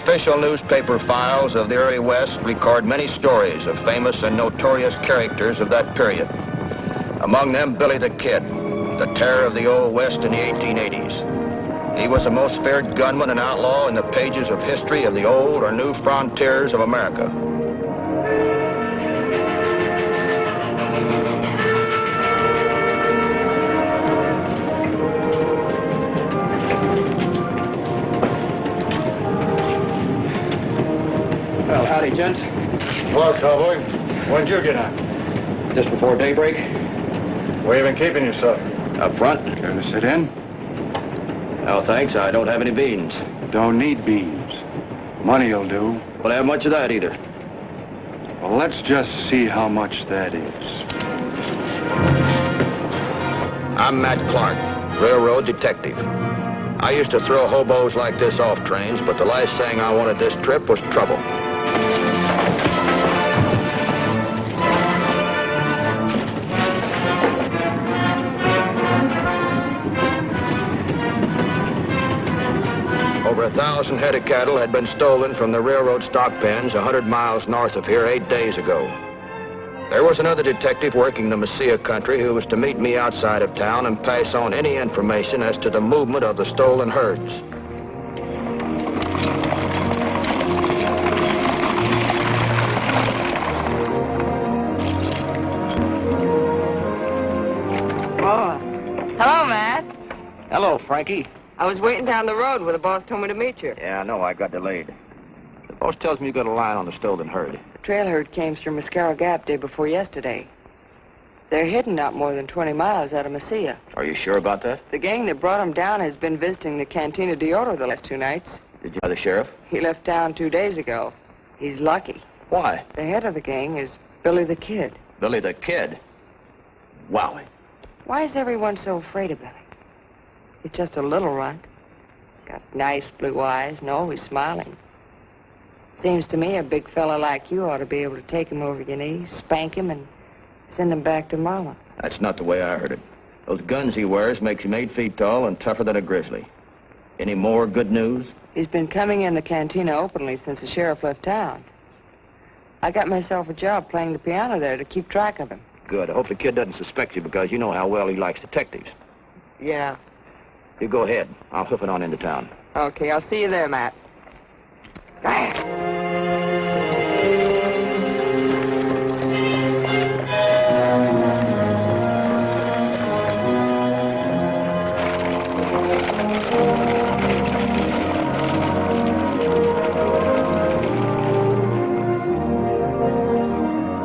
official newspaper files of the early West record many stories of famous and notorious characters of that period. Among them, Billy the Kid, the terror of the Old West in the 1880s. He was the most feared gunman and outlaw in the pages of history of the old or new frontiers of America. Well, howdy, gents. Well, cowboy, when'd you get on? Just before daybreak. Where you been keeping yourself? Up front. Care to sit in? No, thanks. I don't have any beans. Don't need beans. Money'll do. Don't have much of that either. Well, let's just see how much that is. I'm Matt Clark, railroad detective. I used to throw hobos like this off trains, but the last thing I wanted this trip was trouble. Over 1,000 head of cattle had been stolen from the railroad stock pens 100 miles north of here 8 days ago. There was another detective working the Mesilla country who was to meet me outside of town and pass on any information as to the movement of the stolen herds. Oh. Hello, Matt. Hello, Frankie. I was waiting down the road where the boss told me to meet you. Yeah, I know. I got delayed. The boss tells me you got a line on the stolen herd. The trail herd came through Mascara Gap day before yesterday. They're hidden not more than 20 miles out of Mesilla. Are you sure about that? The gang that brought them down has been visiting the Cantina de Oro the last 2 nights. Did you know the sheriff? He left town 2 days ago. He's lucky. Why? The head of the gang is Billy the Kid. Billy the Kid? Wow. Why is everyone so afraid of Billy? He's just a little runt. Got nice blue eyes and always smiling. Seems to me a big fella like you ought to be able to take him over your knees, spank him, and send him back to Mama. That's not the way I heard it. Those guns he wears makes him 8 feet tall and tougher than a grizzly. Any more good news? He's been coming in the cantina openly since the sheriff left town. I got myself a job playing the piano there to keep track of him. Good. I hope the kid doesn't suspect you because you know how well he likes detectives. Yeah. You go ahead. I'll hoof it on into town. Okay, I'll see you there, Matt.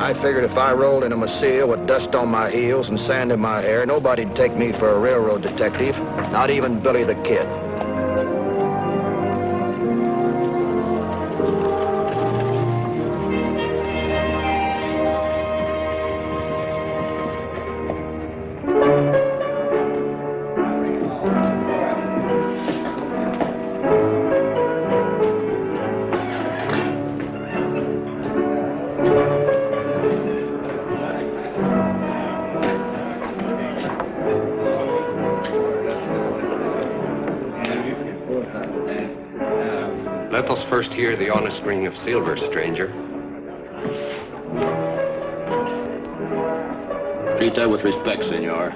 I figured if I rolled into Mesilla with dust on my heels and sand in my hair, nobody'd take me for a railroad detective, not even Billy the Kid. Let us first hear the honest ring of silver, stranger. Treat that with respect, senor.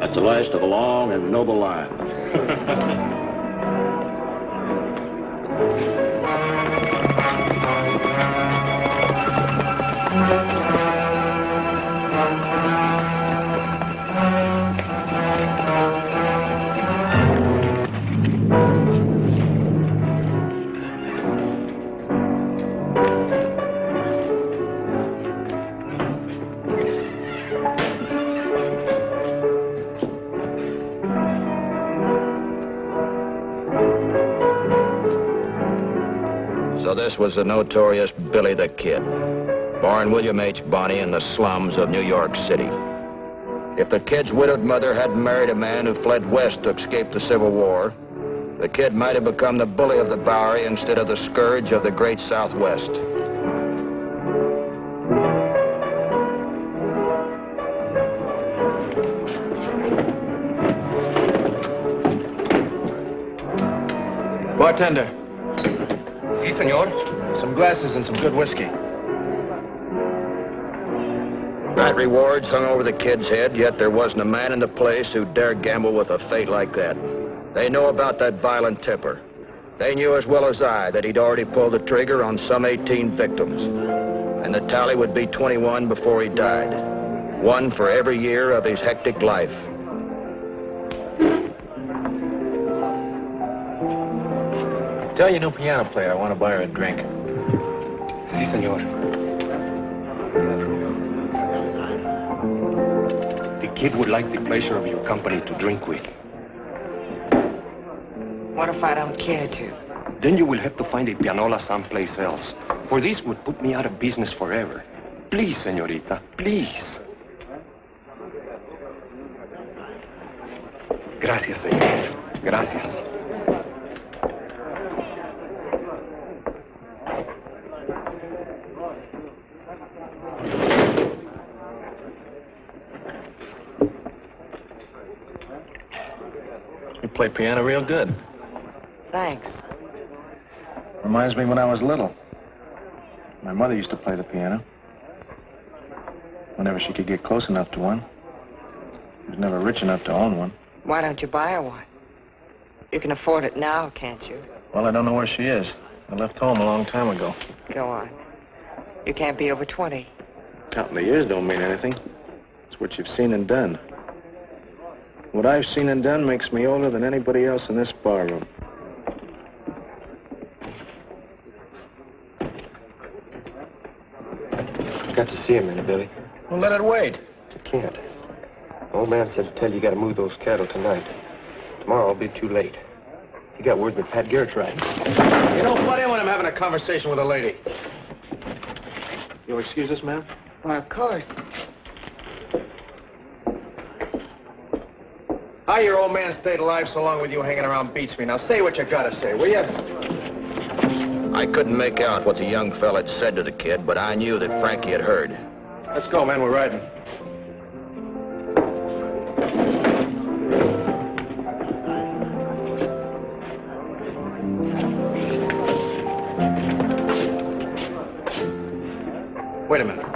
That's the last of a long and noble line. So this was the notorious Billy the Kid, born William H. Bonney in the slums of New York City. If the Kid's widowed mother hadn't married a man who fled west to escape the Civil War, the Kid might have become the bully of the Bowery instead of the scourge of the great Southwest. Bartender. senor. Some glasses and some good whiskey. That rewards hung over the kid's head, yet there wasn't a man in the place who dared gamble with a fate like that. They know about that violent temper. They knew as well as I that he'd already pulled the trigger on some 18 victims. And the tally would be 21 before he died. One for every year of his hectic life. Tell your new piano player I want to buy her a drink. Si, senor. The kid would like the pleasure of your company to drink with. What if I don't care to? Then you will have to find a pianola someplace else. For this would put me out of business forever. Please, señorita, please. Gracias, señor. Gracias. You play piano real good. Thanks. Reminds me when I was little. My mother used to play the piano. Whenever she could get close enough to one. She was never rich enough to own one. Why don't you buy her one? You can afford it now, can't you? Well, I don't know where she is. I left home a long time ago. Go on. You can't be over 20. Counting the years don't mean anything. It's what you've seen and done. What I've seen and done makes me older than anybody else in this barroom. Got to see a minute, Billy. Well, let it wait. You can't. Old man said to tell you got to move those cattle tonight. Tomorrow I'll be too late. He got word that Pat Garrett's riding. You don't butt in when I'm having a conversation with a lady. You'll excuse us, ma'am? Well, of course. How your old man stayed alive so long with you hanging around beats me. Now say what you gotta say, will you? I couldn't make out what the young fella had said to the kid, but I knew that Frankie had heard. Let's go, man. We're riding. Wait a minute.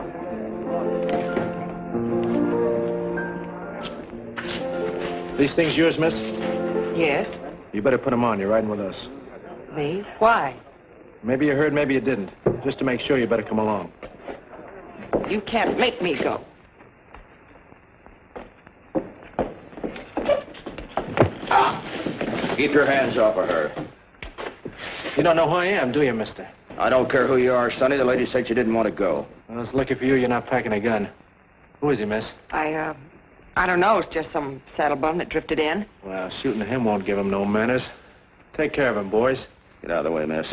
These things yours, miss? Yes? You better put them on. You're riding with us. Me? Why? Maybe you heard, maybe you didn't. Just to make sure, you better come along. You can't make me go. Keep your hands off of her. You don't know who I am, do you, mister? I don't care who you are, Sonny. The lady said you didn't want to go. Well, it's lucky for you you're not packing a gun. Who is he, miss? I don't know. It's just some saddle bum that drifted in. Well, shooting at him won't give him no manners. Take care of him, boys. Get out of the way, miss.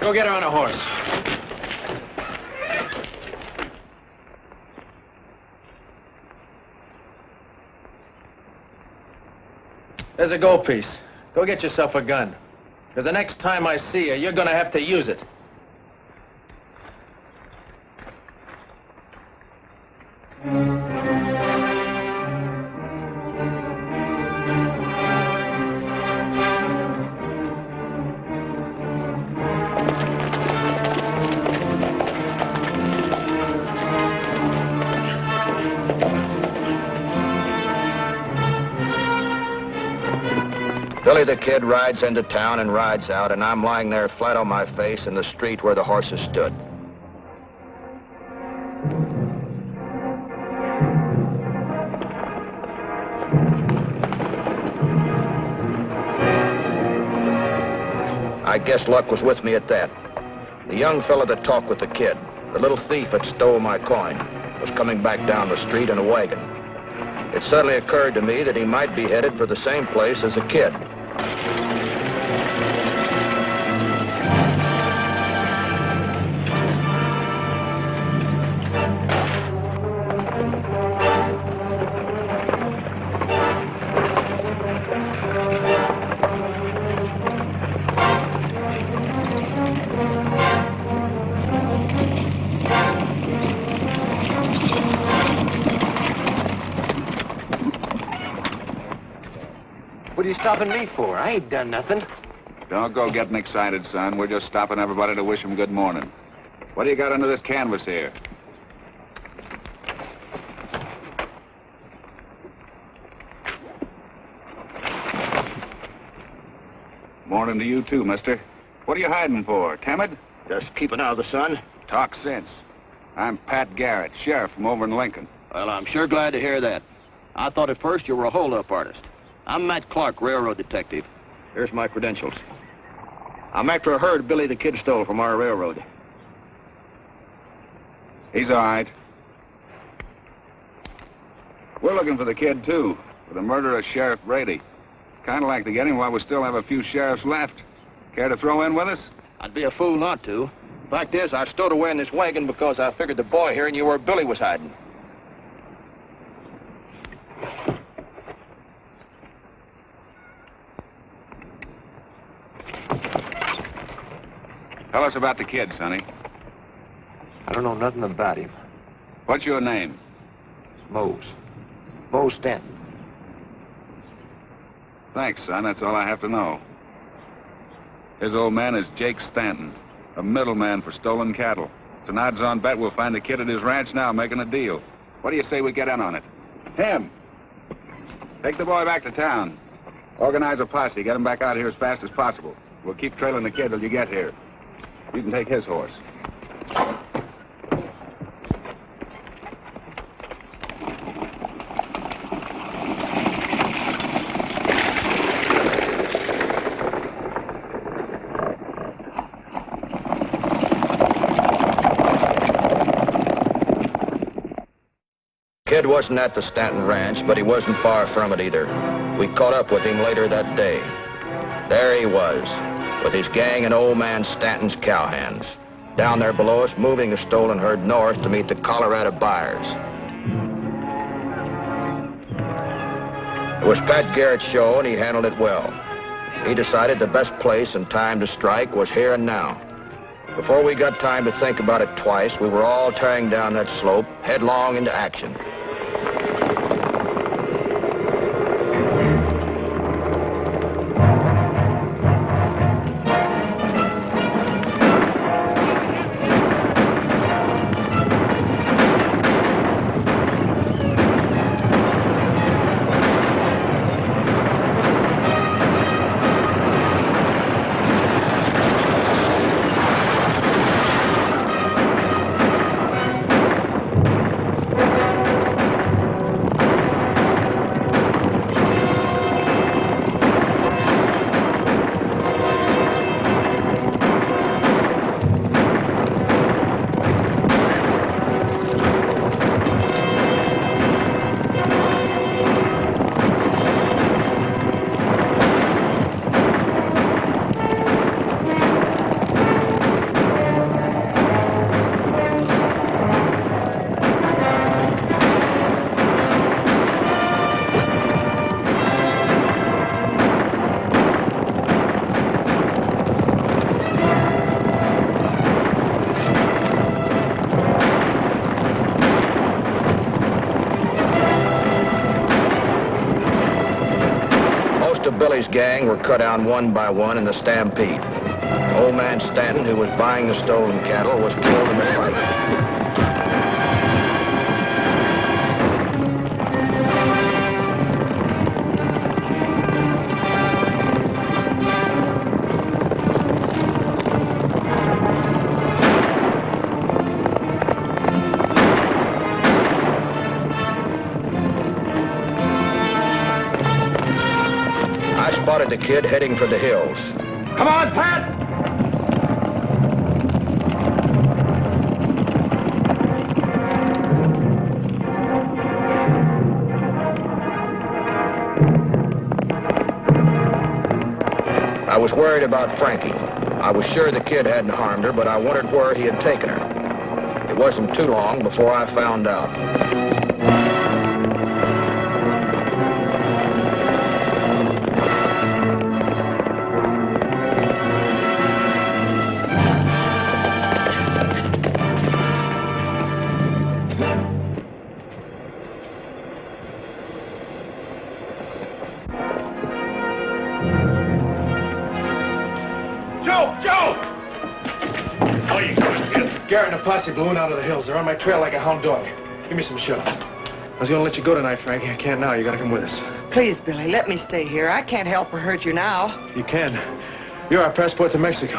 Go get her on a horse. There's a gold piece. Go get yourself a gun. Because the next time I see you, you're going to have to use it. Billy the Kid rides into town and rides out, and I'm lying there flat on my face in the street where the horses stood. I guess luck was with me at that. The young fella that talked with the kid, the little thief that stole my coin, was coming back down the street in a wagon. It suddenly occurred to me that he might be headed for the same place as the kid. What are you stopping me for? I ain't done nothing. Don't go getting excited, son. We're just stopping everybody to wish them good morning. What do you got under this canvas here? Morning to you, too, mister. What are you hiding for? Timid? Just keeping out of the sun. Talk sense. I'm Pat Garrett, sheriff from over in Lincoln. Well, I'm sure glad to hear that. I thought at first you were a hold-up artist. I'm Matt Clark, railroad detective. Here's my credentials. I'm after a herd Billy the Kid stole from our railroad. He's all right. We're looking for the kid, too, for the murder of Sheriff Brady. Kind of like to get him while we still have a few sheriffs left. Care to throw in with us? I'd be a fool not to. Fact is, I stowed away in this wagon because I figured the boy here knew where Billy was hiding. Tell us about the kid, Sonny. I don't know nothing about him. What's your name? Mose. Mose Stanton. Thanks, son. That's all I have to know. His old man is Jake Stanton, a middleman for stolen cattle. It's an odds-on bet we'll find the kid at his ranch now making a deal. What do you say we get in on it? Tim, take the boy back to town. Organize a posse. Get him back out here as fast as possible. We'll keep trailing the kid till you get here. You can take his horse. Kid wasn't at the Stanton Ranch, but he wasn't far from it either. We caught up with him later that day. There he was, with his gang and old man Stanton's cowhands, down there below us, moving the stolen herd north to meet the Colorado buyers. It was Pat Garrett's show, and he handled it well. He decided the best place and time to strike was here and now. Before we got time to think about it twice, we were all tearing down that slope, headlong into action. Billy's gang were cut down one by one in the stampede. Old man Stanton, who was buying the stolen cattle, was killed in the fight. I spotted the kid heading for the hills. Come on, Pat! I was worried about Frankie. I was sure the kid hadn't harmed her, but I wondered where he had taken her. It wasn't too long before I found out. Garrett and the posse blew out of the hills. They're on my trail like a hound dog. Give me some shots. I was gonna let you go tonight, Frankie. I can't now. You gotta come with us. Please, Billy, let me stay here. I can't help or hurt you now. You can. You're our passport to Mexico.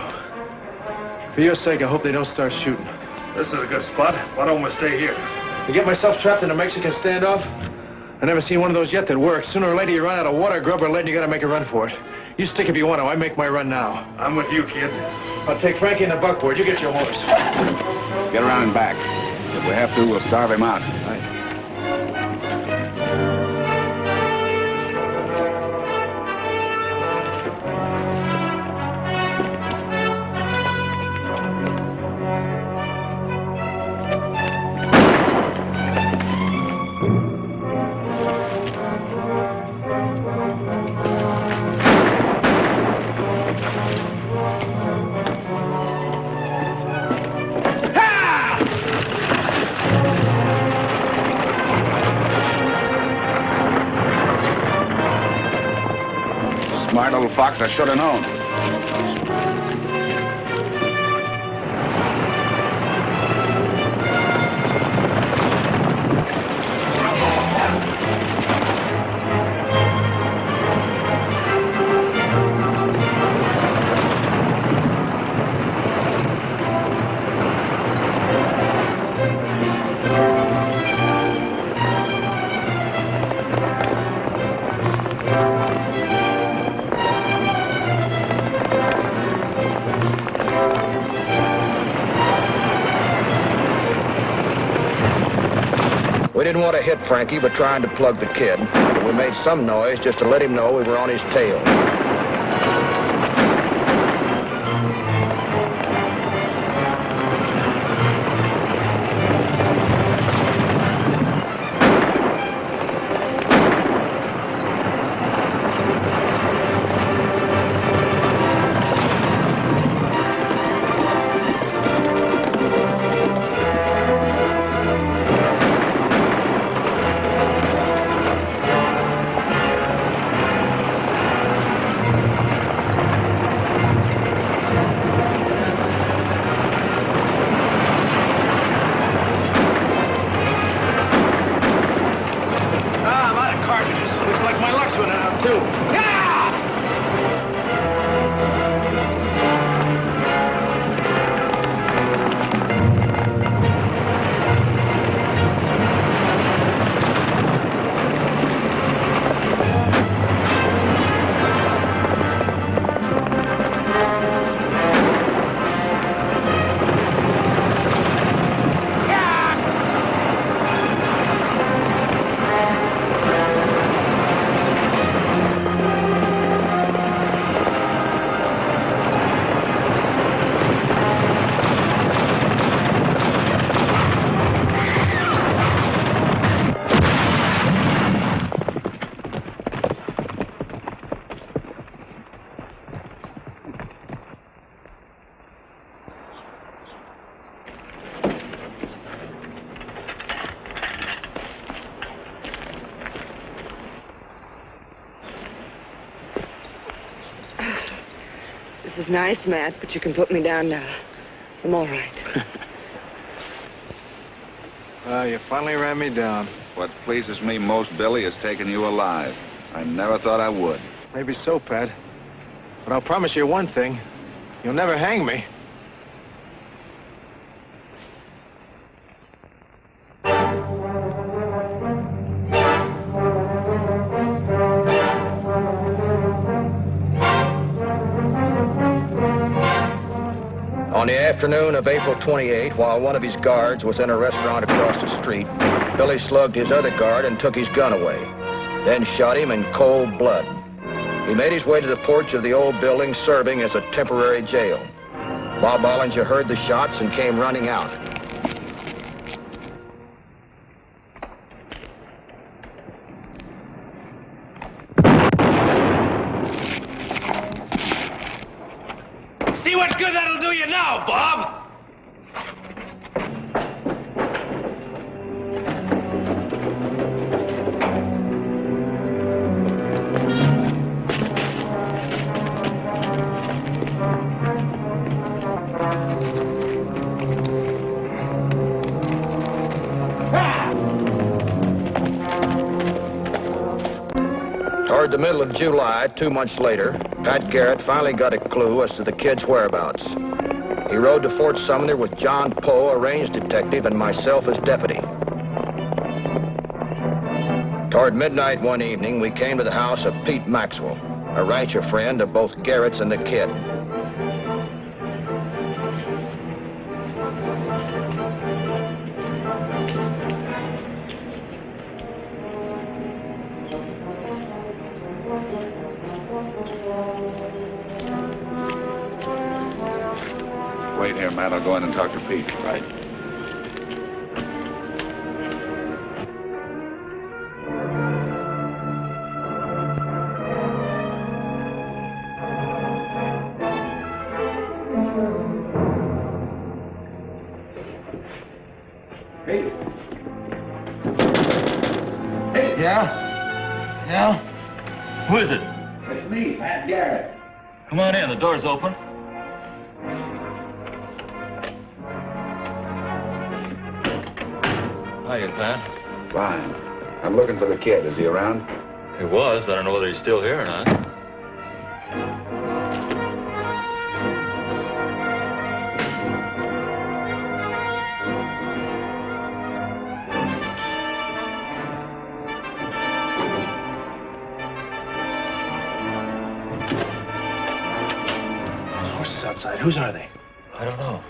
For your sake, I hope they don't start shooting. This is a good spot. Why don't we stay here? To get myself trapped in a Mexican standoff? I never seen one of those yet that works. Sooner or later, you run out of water, grub, or lead, and you gotta make a run for it. You stick if you want to. I make my run now. I'm with you, kid. I'll take Frankie and the buckboard. You get your horse. Get around and back. If we have to, we'll starve him out. Smart little fox, I should have known. We didn't want to hit Frankie, but trying to plug the kid. But we made some noise just to let him know we were on his tail. Nice, Matt, but you can put me down now. I'm all right. You finally ran me down. What pleases me most, Billy, is taking you alive. I never thought I would. Maybe so, Pat. But I'll promise you one thing. You'll never hang me. On the afternoon of April 28, while one of his guards was in a restaurant across the street, Billy slugged his other guard and took his gun away, then shot him in cold blood. He made his way to the porch of the old building, serving as a temporary jail. Bob Bollinger heard the shots and came running out. See what good that'll do you now, Bob? Toward the middle of July, 2 months later, Pat Garrett finally got a clue as to the kid's whereabouts. He rode to Fort Sumner with John Poe, a range detective, and myself as deputy. Toward midnight one evening, we came to the house of Pete Maxwell, a rancher friend of both Garrett's and the kid. Wait here, Matt. I'll go in and talk to Pete. Right. Yeah? Yeah? Who is it? It's me, Pat Garrett. Come on in, the door's open. Hiya, Pat. Fine. I'm looking for the kid. Is he around? He was. I don't know whether he's still here or not. Horses outside. Whose are they? I don't know.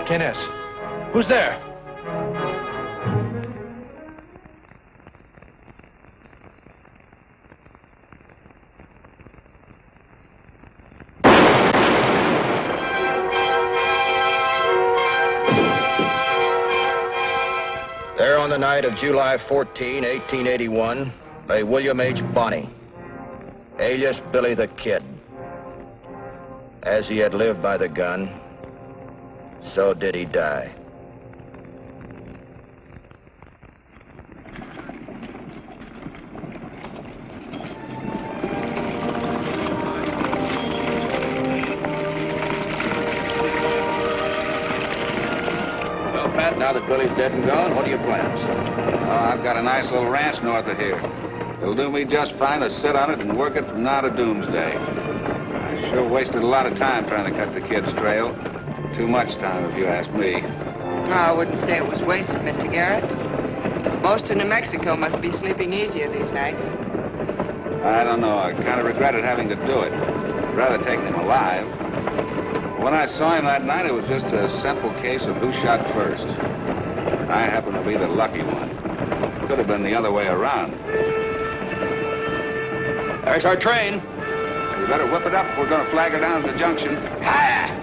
Kenneth, who's there? There on the night of July 14, 1881, lay William H. Bonney, alias Billy the Kid. As he had lived by the gun, so did he die. Well, Pat, now that Billy's dead and gone, what are your plans? I've got a nice little ranch north of here. It'll do me just fine to sit on it and work it from now to doomsday. I sure wasted a lot of time trying to cut the kid's trail. Too much time, if you ask me. No, I wouldn't say it was wasted, Mr. Garrett. Most of New Mexico must be sleeping easier these nights. I don't know. I kind of regretted having to do it. I'd rather take him alive. When I saw him that night, it was just a simple case of who shot first. I happened to be the lucky one. Could have been the other way around. There's our train. You better whip it up if we're going to flag her down at the junction. Hiya!